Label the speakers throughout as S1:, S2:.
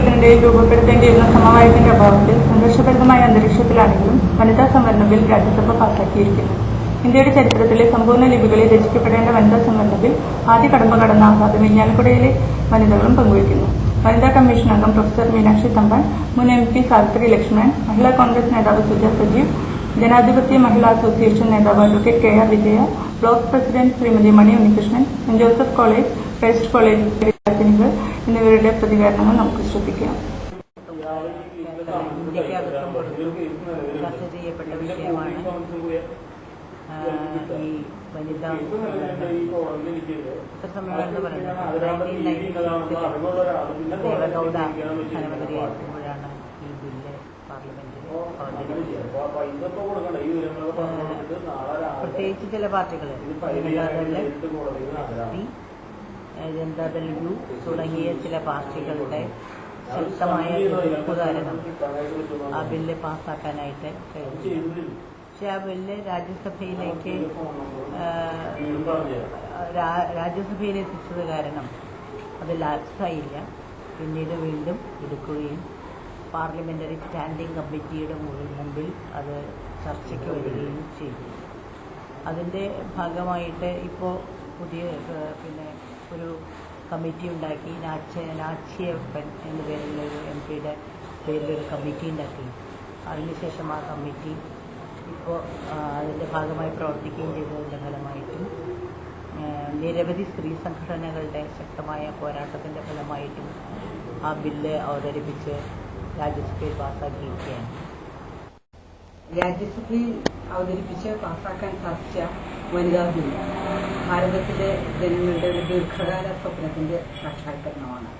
S1: സമൂഹത്തിനിടയിൽ രൂപപ്പെടുത്തേണ്ടിയിരുന്ന സമവായത്തിന്റെ അഭാവത്തിൽ സംഘർഷഭരിതമായ അന്തരീക്ഷത്തിലാണെങ്കിലും വനിതാ സംവരണ ബിൽ രാജ്യസഭ പാസാക്കിയിരിക്കുന്നു. ഇന്ത്യയുടെ ചരിത്രത്തിലെ സമ്പൂർണ്ണ ലിപികളിൽ രചിക്കപ്പെടേണ്ട വനിതാ സംവരണ ബിൽ ആദ്യ കടമ്പ കടന്ന ആഹ്ലാദം ഇരിഞ്ഞാലക്കുടയിലെ വനിതകളും പങ്കുവയ്ക്കുന്നു. വനിതാ കമ്മീഷൻ അംഗം പ്രൊഫസർ മീനാക്ഷി തമ്പാൻ, മുൻ MP സാവിത്രി ലക്ഷ്മൺ, മഹിളാ കോൺഗ്രസ് നേതാവ് സുജ സജീവ്, ജനാധിപത്യ മഹിളാ അസോസിയേഷൻ നേതാവ് advocate KR Vijaya, block president Sreemathi Mani Unnikrishnan, Saint Joseph college, Christ college വിദ്യാർത്ഥിനികൾ എന്നിവരുടെ പ്രതികരണങ്ങൾ നമുക്ക് ശ്രദ്ധിക്കാം.
S2: ചർച്ച ചെയ്യപ്പെട്ട വിഷയമാണ് ഈ വനിതാ സമ്മേളനം എന്ന് പറയുന്നത്. 1996 ദേവഗൌഡ ധനമന്ത്രിയായിരിക്കുമ്പോഴാണ് ഈ ബില്ല് പാർലമെന്റിൽ അവതരിപ്പിച്ചത്. പ്രത്യേകിച്ച് ചില പാർട്ടികൾ ജനതാദൾ യു തുടങ്ങിയ ചില പാർട്ടികളുടെ ശക്തമായ എതിർപ്പ് കാരണം ആ ബില്ല് പാസ്സാക്കാനായിട്ട് കഴിഞ്ഞു. പക്ഷെ ആ ബില്ല് രാജ്യസഭയിലെത്തിച്ചത് കാരണം അത് ലാപ്സായില്ല. പിന്നീട് വീണ്ടും എടുക്കുകയും പാർലമെന്ററി സ്റ്റാൻഡിംഗ് കമ്മിറ്റിയുടെ മുമ്പിൽ അത് ചർച്ചയ്ക്ക് വരികയും ചെയ്തു. അതിൻ്റെ ഭാഗമായിട്ട് ഇപ്പോൾ പുതിയ ഒരു കമ്മിറ്റി ഉണ്ടാക്കി. നാച്ചിയപ്പൻ എന്ന പേരിലൊരു MP-യുടെ പേരിലൊരു കമ്മിറ്റി ഉണ്ടാക്കി. അതിനുശേഷം ആ കമ്മിറ്റി ഇപ്പോൾ അതിൻ്റെ ഭാഗമായി പ്രവർത്തിക്കുകയും ചെയ്തതിൻ്റെ ഫലമായിട്ടും നിരവധി സ്ത്രീ സംഘടനകളുടെ ശക്തമായ പോരാട്ടത്തിൻ്റെ ഫലമായിട്ടും ആ ബില്ല് അവതരിപ്പിച്ച് രാജ്യസഭയിൽ പാസ്സാക്കിയിരിക്കുകയാണ്. രാജ്യസഭയിൽ അവതരിപ്പിച്ച് പാസ്സാക്കാൻ സാധിച്ച വനിതാ ബിൽ ഭാരതത്തിലെ ജനങ്ങളുടെ ഒരു ദീർഘകാല സ്വപ്നത്തിന്റെ സാക്ഷാത്കരണമാണ്.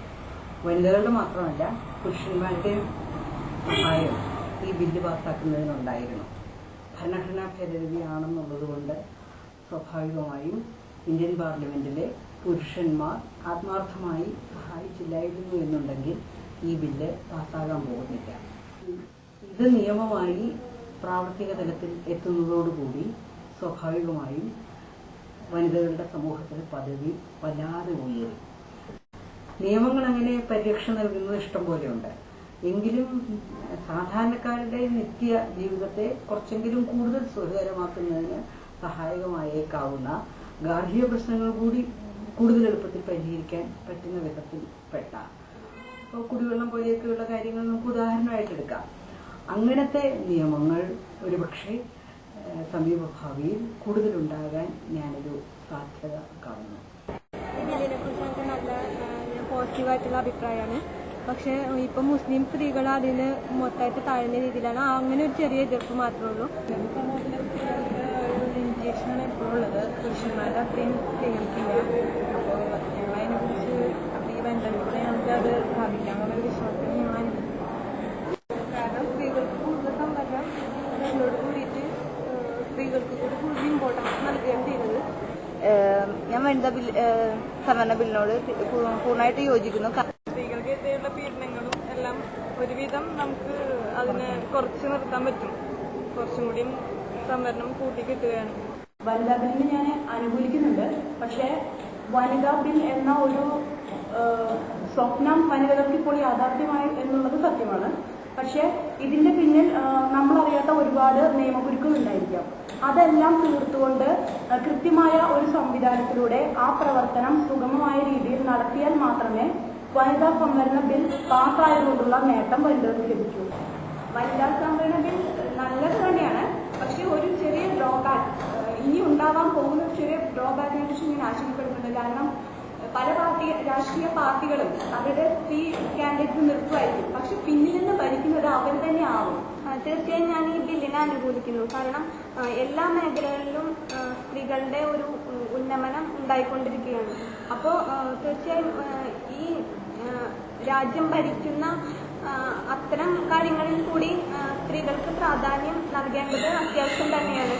S2: വനിതകളുടെ മാത്രമല്ല, പുരുഷന്മാരുടെയും സഹായം ഈ ബില്ല് പാസ്സാക്കുന്നതിനുണ്ടായിരുന്നു. ഭരണഘടനാ ഭേദഗതിയാണെന്നുള്ളതുകൊണ്ട് സ്വാഭാവികമായും ഇന്ത്യൻ പാർലമെന്റിലെ പുരുഷന്മാർ ആത്മാർത്ഥമായി സഹായിച്ചില്ലായിരുന്നു എന്നുണ്ടെങ്കിൽ ഈ ബില്ല് പാസ്സാകാൻ പോകുന്നില്ല. ഇത് നിയമമായി പ്രാവർത്തിക തലത്തിൽ എത്തുന്നതോടുകൂടി സ്വാഭാവികമായും വനിതകളുടെ സമൂഹത്തിലെ പദവി വല്ലാതെ ഉയരും. നിയമങ്ങൾ അങ്ങനെ പരിരക്ഷ നൽകുന്നത് ഇഷ്ടം പോലെയുണ്ട്. എങ്കിലും സാധാരണക്കാരുടെ നിത്യ ജീവിതത്തെ കുറച്ചെങ്കിലും കൂടുതൽ സുഖകരമാക്കുന്നതിന് സഹായകമായേക്കാവുന്ന ഗാർഹിക പ്രശ്നങ്ങൾ കൂടി കൂടുതൽ എളുപ്പത്തിൽ പരിഹരിക്കാൻ പറ്റുന്ന വിധത്തിൽ പെട്ട ഇപ്പോൾ കുടിവെള്ളം പോലെയൊക്കെയുള്ള കാര്യങ്ങൾ നമുക്ക് ഉദാഹരണമായിട്ടെടുക്കാം. അങ്ങനത്തെ നിയമങ്ങൾ ഒരുപക്ഷെ സമീപഭാവിയിൽ കൂടുതലുണ്ടാകാൻ ഞാനൊരു സാധ്യത കാണുന്നു.
S3: ഇതിനെക്കുറിച്ച് എനിക്ക് നല്ല പോസിറ്റീവായിട്ടുള്ള അഭിപ്രായമാണ്. പക്ഷേ ഇപ്പം മുസ്ലിം സ്ത്രീകൾ അതിന് മൊത്തമായിട്ട് താഴ്ന്ന രീതിയിലാണ്. അങ്ങനെ ഒരു ചെറിയ എതിർപ്പ് മാത്രമേ ഉള്ളൂ. ലിമിറ്റേഷനാണ് എപ്പോഴുള്ളത്. പുരുഷന്മാരുടെ അത്രയും സ്ത്രീകൾക്കില്ല. അപ്പോൾ ഞങ്ങളതിനെക്കുറിച്ച് ഈ ബന്ധത്തിലൂടെ നമുക്കത് സ്ഥാപിക്കാമെന്നൊരു വിശ്വാസത്തിന് ഞങ്ങൾ കാരണം സ്ത്രീകൾക്ക് കൂടുതൽ സംവരണം അതിനോട് കൂടിയിട്ട് സ്ത്രീകൾക്ക് കൂടി കൂടുതൽ ഇമ്പോർട്ടൻസ് നൽകുകയാണ് ചെയ്യുന്നത്. ഞാൻ വനിതാ സംവരണ ബില്ലിനോട് പൂർണ്ണമായിട്ട് യോജിക്കുന്നു. സ്ത്രീകൾക്കെതിരെയുള്ള പീഡനങ്ങളും എല്ലാം ഒരുവിധം നമുക്ക് അതിനെ കുറച്ച് നിർത്താൻ പറ്റും. കുറച്ചും കൂടിയും സംവരണം കൂട്ടിക്കിട്ടുകയാണ്.
S4: വനിതാ ബില്ലിന് ഞാൻ അനുകൂലിക്കുന്നുണ്ട്. പക്ഷേ വനിതാ ബിൽ എന്ന ഒരു സ്വപ്നം വനിതകൾക്ക് ഇപ്പോൾ യാഥാർത്ഥ്യമായി എന്നുള്ളത് സത്യമാണ്. പക്ഷേ ഇതിന്റെ പിന്നിൽ നമ്മളറിയാത്ത ഒരുപാട് നിയമകുരുക്കൾ ഉണ്ടായിരിക്കാം. അതെല്ലാം തീർത്തുകൊണ്ട് കൃത്യമായ ഒരു സംവിധാനത്തിലൂടെ ആ പ്രവർത്തനം സുഗമമായ രീതിയിൽ നടത്തിയാൽ മാത്രമേ വനിതാ സംവരണ ബിൽ പാസ്സായതുകൊണ്ടുള്ള നേട്ടം വനിതകൾക്ക് ലഭിക്കൂ. വനിതാ സംവരണ ബിൽ നല്ലത് തന്നെയാണ്. പക്ഷെ ഒരു ചെറിയ ഡ്രോബാക്ക് ഇനി ഉണ്ടാവാൻ പോകുന്ന ഒരു ചെറിയ ഡ്രോബാക്കിനെ കുറിച്ച് ഞാൻ ആശങ്കപ്പെടുന്നുണ്ട്. കാരണം പല രാഷ്ട്രീയ പാർട്ടികളും അവരുടെ സ്ത്രീ കാൻഡിഡേറ്റ്സ് നിർത്തുമായിരിക്കും. പക്ഷെ പിന്നിൽ നിന്ന് ഭരിക്കുന്നത് അവർ തന്നെ ആവും.
S3: തീർച്ചയായും ഞാൻ ഈ ബില്ലിനെ അനുകൂലിക്കുന്നു. കാരണം എല്ലാ മേഖലകളിലും സ്ത്രീകളുടെ ഒരു ഉന്നമനം ഉണ്ടായിക്കൊണ്ടിരിക്കുകയാണ്. അപ്പോൾ തീർച്ചയായും ഈ രാജ്യം ഭരിക്കുന്ന അത്തരം കാര്യങ്ങളിൽ കൂടി സ്ത്രീകൾക്ക് പ്രാധാന്യം നൽകേണ്ടത് അത്യാവശ്യം തന്നെയാണ്.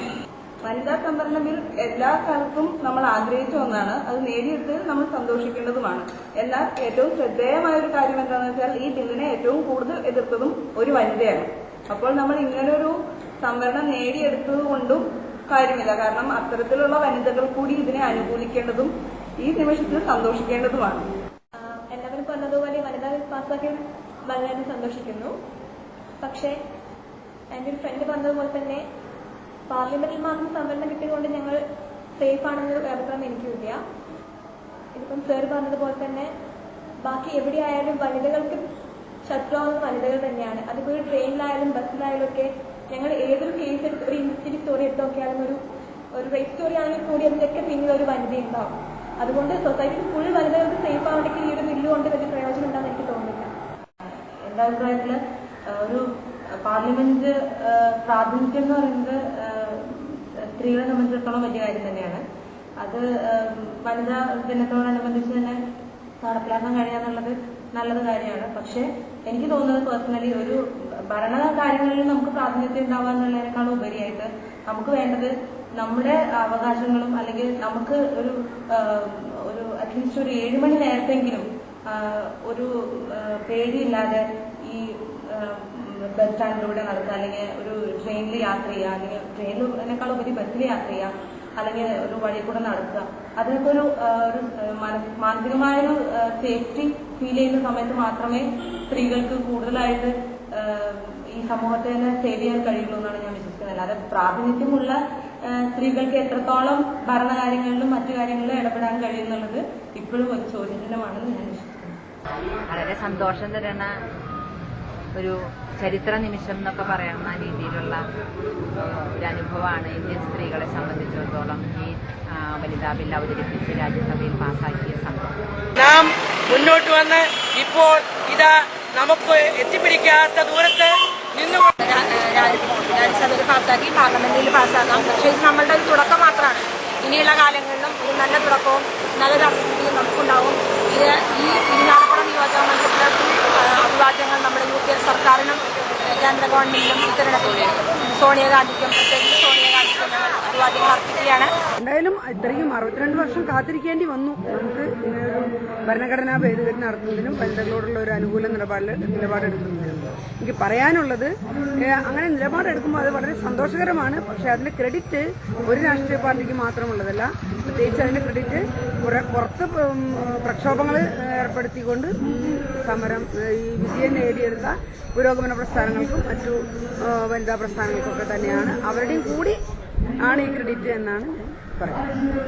S4: വനിതാ സംവരണ ബിൽ എല്ലാ കാലത്തും നമ്മൾ ആഗ്രഹിച്ച ഒന്നാണ്. അത് നേടിയെടുത്തതിൽ നമ്മൾ സന്തോഷിക്കേണ്ടതുമാണ്. എന്നാൽ ഏറ്റവും ശ്രദ്ധേയമായ ഒരു കാര്യം എന്താണെന്ന് വെച്ചാൽ ഈ ബില്ലിനെ ഏറ്റവും കൂടുതൽ എതിർത്തതും ഒരു വനിതയാണ്. അപ്പോൾ നമ്മൾ ഇങ്ങനൊരു സംവരണം നേടിയെടുത്തത് കൊണ്ടും കാര്യമില്ല. കാരണം അത്തരത്തിലുള്ള വനിതകൾ കൂടി ഇതിനെ അനുകൂലിക്കേണ്ടതും ഈ നിമിഷത്തിൽ സന്തോഷിക്കേണ്ടതുമാണ്.
S3: എല്ലാവരും പറഞ്ഞതുപോലെ വനിതാ ബിൽ പാസ്സാക്കിയ വളരെ സന്തോഷിക്കുന്നു. പക്ഷേ എൻ്റെ ഒരു ഫ്രണ്ട് പറഞ്ഞതുപോലെ തന്നെ പാർലമെന്റിൽ മാത്രം സംവരണം കിട്ടിയതുകൊണ്ട് ഞങ്ങൾ സേഫ് ആണെന്നൊരു അഭിപ്രായം എനിക്കില്ല. ഇതിപ്പം സർ പറഞ്ഞതുപോലെ തന്നെ ബാക്കി എവിടെയായാലും വനിതകൾക്ക് ശത്രുവാകുന്ന വനിതകൾ തന്നെയാണ്. അതിപ്പോൾ ഒരു ട്രെയിനിലായാലും ബസ്സിലായാലും ഒക്കെ ഞങ്ങൾ ഏതൊരു കേസ് എടുത്ത് ഒരു ഇൻസിഡന്റ് സ്റ്റോറി എടുത്ത് നോക്കിയാലും ഒരു റേപ്പ് സ്റ്റോറി ആണെങ്കിൽ കൂടി അതിൻ്റെയൊക്കെ പിന്നിൽ ഒരു വനിത ഉണ്ടാവും. അതുകൊണ്ട് സൊസൈറ്റിയിൽ ഫുൾ വനിതകൾക്ക് സേഫ് ആവണമെങ്കിൽ ഈ ഒരു ബില്ല് കൊണ്ട് വലിയ പ്രയോജനം ഉണ്ടാകുന്ന എനിക്ക് തോന്നുന്നില്ല.
S2: എൻ്റെ അഭിപ്രായത്തിൽ ഒരു പാർലമെന്റ് പ്രാതിനിധ്യം എന്ന് പറയുന്നത് സ്ത്രീകളെ സംബന്ധിച്ചിടത്തോളം വലിയ കാര്യം തന്നെയാണ്. അത് വനിതാ ദിനത്തോടനുബന്ധിച്ച് തന്നെ നടപ്പിലാക്കാൻ കഴിയാന്നുള്ളത് നല്ലത് കാര്യമാണ്. പക്ഷെ എനിക്ക് തോന്നുന്നത് പേഴ്സണലി ഒരു ഭരണ കാര്യങ്ങളിൽ നമുക്ക് പ്രാതിനിധ്യം ഉണ്ടാവുക എന്നുള്ളതിനേക്കാളും ഉപരിയായിട്ട് നമുക്ക് വേണ്ടത് നമ്മുടെ അവകാശങ്ങളും അല്ലെങ്കിൽ നമുക്ക് ഒരു അറ്റ്ലീസ്റ്റ് ഒരു 7 മണി നേരത്തെങ്കിലും ഒരു പേടിയില്ലാതെ ഈ ബസ് സ്റ്റാൻഡിലൂടെ നടക്കുക, അല്ലെങ്കിൽ ഒരു ട്രെയിനിൽ യാത്ര ചെയ്യുക, അല്ലെങ്കിൽ ട്രെയിനിനേക്കാളും ഉപരി ബസ്സിൽ യാത്ര ചെയ്യുക, അല്ലെങ്കിൽ ഒരു വഴി കൂടെ നടക്കുക. അതിനൊക്കെ ഒരു മാനസികമായൊരു സേഫ്റ്റി ഫീൽ ചെയ്യുന്ന സമയത്ത് മാത്രമേ സ്ത്രീകൾക്ക് കൂടുതലായിട്ട് ഈ സമൂഹത്തെ തന്നെ സേവ് ചെയ്യാൻ കഴിയുള്ളൂ എന്നാണ് ഞാൻ വിശ്വസിക്കുന്നത്. അല്ലാതെ പ്രാതിനിധ്യമുള്ള സ്ത്രീകൾക്ക് എത്രത്തോളം ഭരണകാര്യങ്ങളിലും മറ്റു കാര്യങ്ങളിലും ഇടപെടാൻ കഴിയുന്നുള്ളത് ഇപ്പോഴും ഒരു ചോദ്യചിഹ്നമാണെന്ന് ഞാൻ വിശ്വസിക്കുന്നു.
S5: വളരെ സന്തോഷം തരുന്ന ഒരു ചരിത്ര നിമിഷം എന്നൊക്കെ പറയുന്ന രീതിയിലുള്ള ഒരു അനുഭവമാണ് ഇന്ത്യൻ സ്ത്രീകളെ സംബന്ധിച്ചിടത്തോളം ഈ വനിതാ ബിൽ അവതരിപ്പിച്ച് രാജ്യസഭയിൽ പാസാക്കിയ സംഭവം.
S6: നാം മുന്നോട്ട് വന്ന് ഇപ്പോൾ ഇതാ നമുക്ക് എത്തിപ്പിടിക്കാത്ത ദൂരത്ത് നിന്നുകൊണ്ട്
S7: രാജ്യസഭയിൽ പാസ്സാക്കി, പാർലമെന്റിൽ പാസ്സാക്കാം. പക്ഷേ ഇത് നമ്മളുടെ ഒരു തുടക്കം മാത്രമാണ്. ഇനിയുള്ള കാലങ്ങളിലും ഒരു നല്ല തുടക്കവും നല്ലൊരു അഭിവൃദ്ധിയും നമുക്കുണ്ടാവും. ഇത് ഈ ഇരിങ്ങാലക്കുട നിയോജക മണ്ഡലത്തിലെ അഭിവാദ്യങ്ങൾ നമ്മുടെ UPL സർക്കാരിനും കേന്ദ്ര ഗവൺമെന്റിനും ഇത്തരണത്തിൽ സോണിയാഗാന്ധിക്കും പ്രത്യേകിച്ച് സോണിയാഗാന്ധിക്കും ഞങ്ങൾ അഭിവാദ്യങ്ങൾ അർപ്പിക്കുകയാണ്.
S8: എന്തായാലും ഇത്രയും 62 വർഷം കാത്തിരിക്കേണ്ടി വന്നു നമുക്ക് ഇങ്ങനൊരു ഭരണഘടനാ ഭേദഗതി നടത്തുന്നതിനും വനിതകളോടുള്ള ഒരു അനുകൂല നിലപാടെടുക്കുന്നതിനും. എനിക്ക് പറയാനുള്ളത് അങ്ങനെ നിലപാടെടുക്കുമ്പോൾ അത് വളരെ സന്തോഷകരമാണ്. പക്ഷെ അതിന്റെ ക്രെഡിറ്റ് ഒരു രാഷ്ട്രീയ പാർട്ടിക്ക് മാത്രമുള്ളതല്ല. പ്രത്യേകിച്ച് അതിന്റെ ക്രെഡിറ്റ് പുറത്ത് പ്രക്ഷോഭങ്ങൾ ഏർപ്പെടുത്തിക്കൊണ്ട് സമരം ഈ വിജയം നേടിയെടുത്ത പുരോഗമന പ്രസ്ഥാനങ്ങൾക്കും മറ്റു വനിതാ പ്രസ്ഥാനങ്ങൾക്കൊക്കെ തന്നെയാണ്. അവരുടെയും കൂടി ആണ് ഈ ക്രെഡിറ്റ് എന്നാണ് പറയുന്നത്.